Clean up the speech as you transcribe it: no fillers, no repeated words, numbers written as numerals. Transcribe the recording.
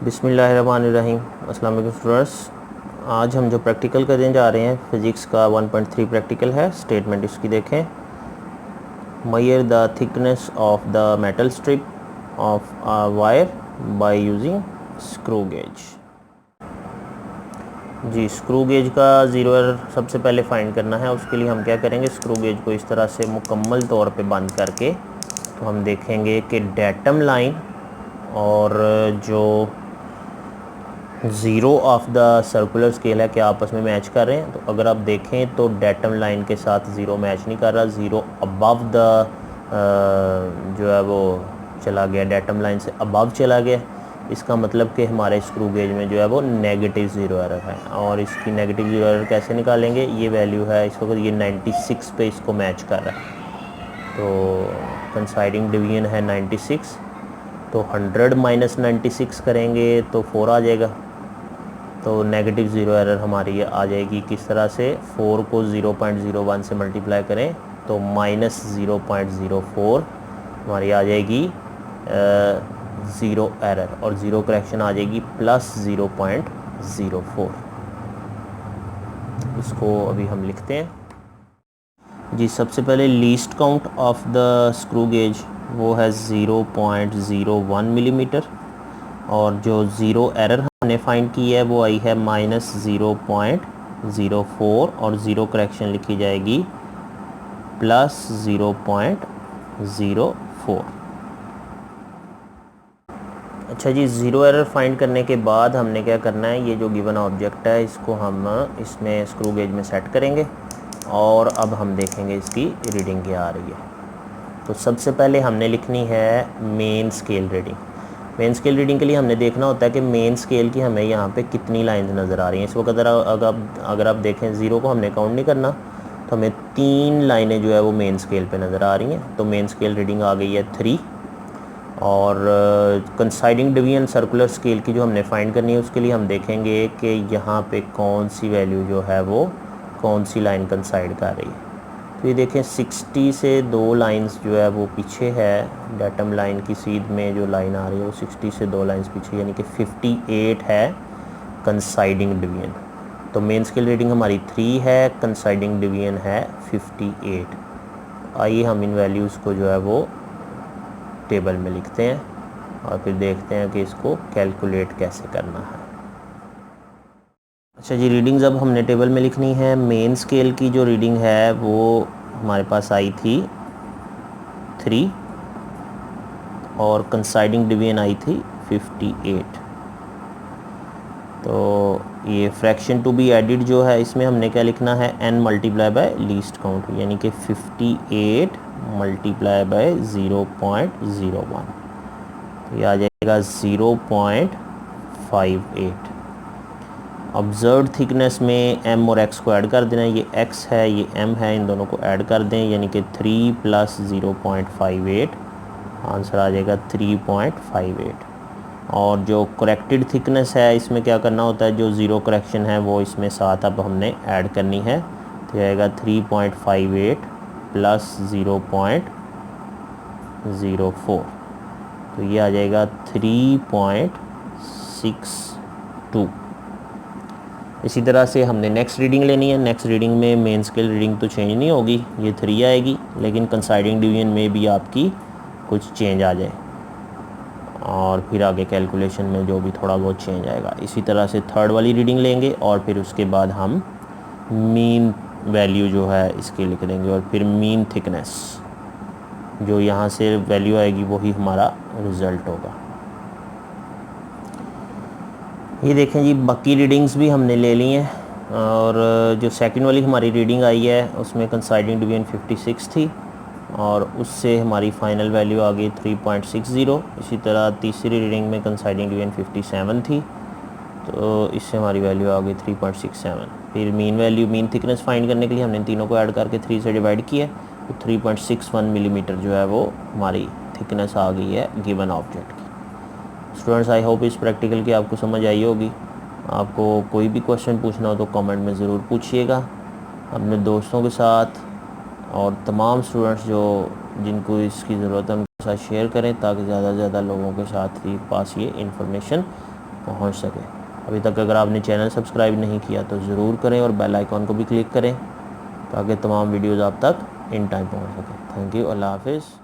बिस्मिल्लाहिर्रहमानिर्रहीम। अस्सलाम वालेकुम स्टूडेंट्स। आज हम जो प्रैक्टिकल करने जा रहे हैं फ़िज़िक्स का 1.3 प्रैक्टिकल है। स्टेटमेंट इसकी देखें। Measure the thickness of the metal strip of a wire by using screw gauge. जी, स्क्रू गेज का ज़ीरो एरर सबसे पहले फाइंड करना है। उसके लिए हम क्या करेंगे, स्क्रू गेज को इस तरह से मुकम्मल तौर पे बंद करके तो हम देखेंगे कि डेटम लाइन और जो zero of the circular scale है क्या आपस में मैच कर रहे हैं। तो अगर आप देखें तो डेटम लाइन के साथ ज़ीरो मैच नहीं कर रहा। ज़ीरो अबव द जो है वो चला गया, डेटम लाइन से अबव चला गया। इसका मतलब कि हमारे स्क्रू गेज में जो है वो नेगेटिव ज़ीरो एरर है। और इसकी नेगेटिव ज़ीरो एरर कैसे निकालेंगे, ये वैल्यू है इस वक्त ये 96 पे इसको मैच कर रहा है। तो कंसाइडिंग डिवीजन है 96, तो 100 माइनस 96 करेंगे तो 4 आ जाएगा। तो नेगेटिव ज़ीरो एरर हमारी आ जाएगी किस तरह से, 4 को 0.01 से मल्टीप्लाई करें तो माइनस 0.04 हमारी आ जाएगी ज़ीरो एरर, और ज़ीरो करेक्शन आ जाएगी प्लस 0.04। इसको अभी हम लिखते हैं। जी, सबसे पहले least count of the screw gauge वो है 0.01 मिलीमीटर, और जो ज़ीरो एरर हमने फाइंड की है वो आई है माइनस 0.04, और ज़ीरो करेक्शन लिखी जाएगी प्लस 0.04। अच्छा जी, ज़ीरो एरर फाइंड करने के बाद हमने क्या करना है, ये जो गिवन ऑब्जेक्ट है इसको हम इसमें स्क्रू गेज में सेट करेंगे और अब हम देखेंगे इसकी रीडिंग क्या आ रही है। तो सबसे पहले हमने लिखनी है main scale reading. Main scale reading के लिए हमने देखना होता है कि मेन स्केल की हमें यहाँ पे कितनी लाइंस नज़र आ रही हैं। इस वक्त अगर आप देखें ज़ीरो को हमने काउंट नहीं करना, तो हमें 3 लाइनें जो है वो मेन स्केल पे नज़र आ रही हैं। तो मेन स्केल रीडिंग आ गई है 3। और कंसाइडिंग डिवीजन सर्कुलर स्केल की जो हमने फाइंड करनी है उसके लिए हम देखेंगे कि यहाँ पे कौन सी वैल्यू जो है वो कौन सी लाइन कंसाइड कर रही है। तो ये देखें 60 से 2 लाइंस जो है वो पीछे है। डेटम लाइन की सीध में जो लाइन आ रही है वो 60 से 2 लाइंस पीछे, यानी कि 58 है कंसाइडिंग डिवीजन। तो मेन स्केल रीडिंग हमारी 3 है, कंसाइडिंग डिवीजन है 58। आइए हम इन वैल्यूज़ को जो है वो टेबल में लिखते हैं और फिर देखते हैं कि इसको कैलकुलेट कैसे करना है। अच्छा जी, रीडिंग्स अब हमने टेबल में लिखनी है। मेन स्केल की जो रीडिंग है वो हमारे पास आई थी 3, और कंसाइडिंग डिवीजन आई थी 58। तो ये फ्रैक्शन टू बी एडिड जो है इसमें हमने क्या लिखना है, n multiply by least count, यानी कि 58 मल्टीप्लाई बाय 0.01, तो ये आ जाएगा 0.58। ऑब्जर्व थिकनेस में m और x को ऐड कर देना। ये x है, ये m है, इन दोनों को ऐड कर दें, यानी कि 3 प्लस 0.58 आंसर आ जाएगा 3.58। और जो करेक्टेड थिकनेस है इसमें क्या करना होता है, जो ज़ीरो करेक्शन है वो इसमें साथ अब हमने ऐड करनी है। तो आएगा 3.58 प्लस 0.04, तो ये आ जाएगा 3.62। इसी तरह से हमने नेक्स्ट रीडिंग लेनी है। नेक्स्ट रीडिंग में मेन स्केल रीडिंग तो चेंज नहीं होगी, ये 3 आएगी, लेकिन कंसाइडिंग डिवीजन में भी आपकी कुछ चेंज आ जाए और फिर आगे कैलकुलेशन में जो भी थोड़ा बहुत चेंज आएगा। इसी तरह से थर्ड वाली रीडिंग लेंगे और फिर उसके बाद हम मीन वैल्यू जो है इसके लिख देंगे, और फिर मीन थिकनेस जो यहाँ से वैल्यू आएगी वही हमारा रिज़ल्ट होगा। ये देखें जी, बाकी रीडिंग्स भी हमने ले ली हैं, और जो सेकंड वाली हमारी रीडिंग आई है उसमें कंसाइडिंग डिवीजन 56 थी, और उससे हमारी फ़ाइनल वैल्यू आ गई 3.60। इसी तरह तीसरी रीडिंग में कंसाइडिंग डिवीजन 57 थी, तो इससे हमारी वैल्यू आ गई 3.67। फिर mean value, mean thickness find करने के लिए हमने तीनों को ऐड करके 3 से डिवाइड किया, तो 3.61 मिलीमीटर जो है वो हमारी थिकनेस आ गई है गिवन ऑब्जेक्ट की। स्टूडेंट्स, आई होप इस प्रैक्टिकल की आपको समझ आई होगी। आपको कोई भी क्वेश्चन पूछना हो तो कमेंट में ज़रूर पूछिएगा अपने दोस्तों के साथ, और तमाम स्टूडेंट्स जिनको इसकी ज़रूरत है उनके साथ शेयर करें, ताकि ज़्यादा से ज़्यादा लोगों के साथ ही पास ये इन्फॉर्मेशन पहुंच सके। अभी तक अगर आपने चैनल सब्सक्राइब नहीं किया तो ज़रूर करें और बेल आइकॉन को भी क्लिक करें ताकि तमाम वीडियोज़ आप तक इन टाइम पहुँच सकें। थैंक यू, अल्लाह हाफिज़।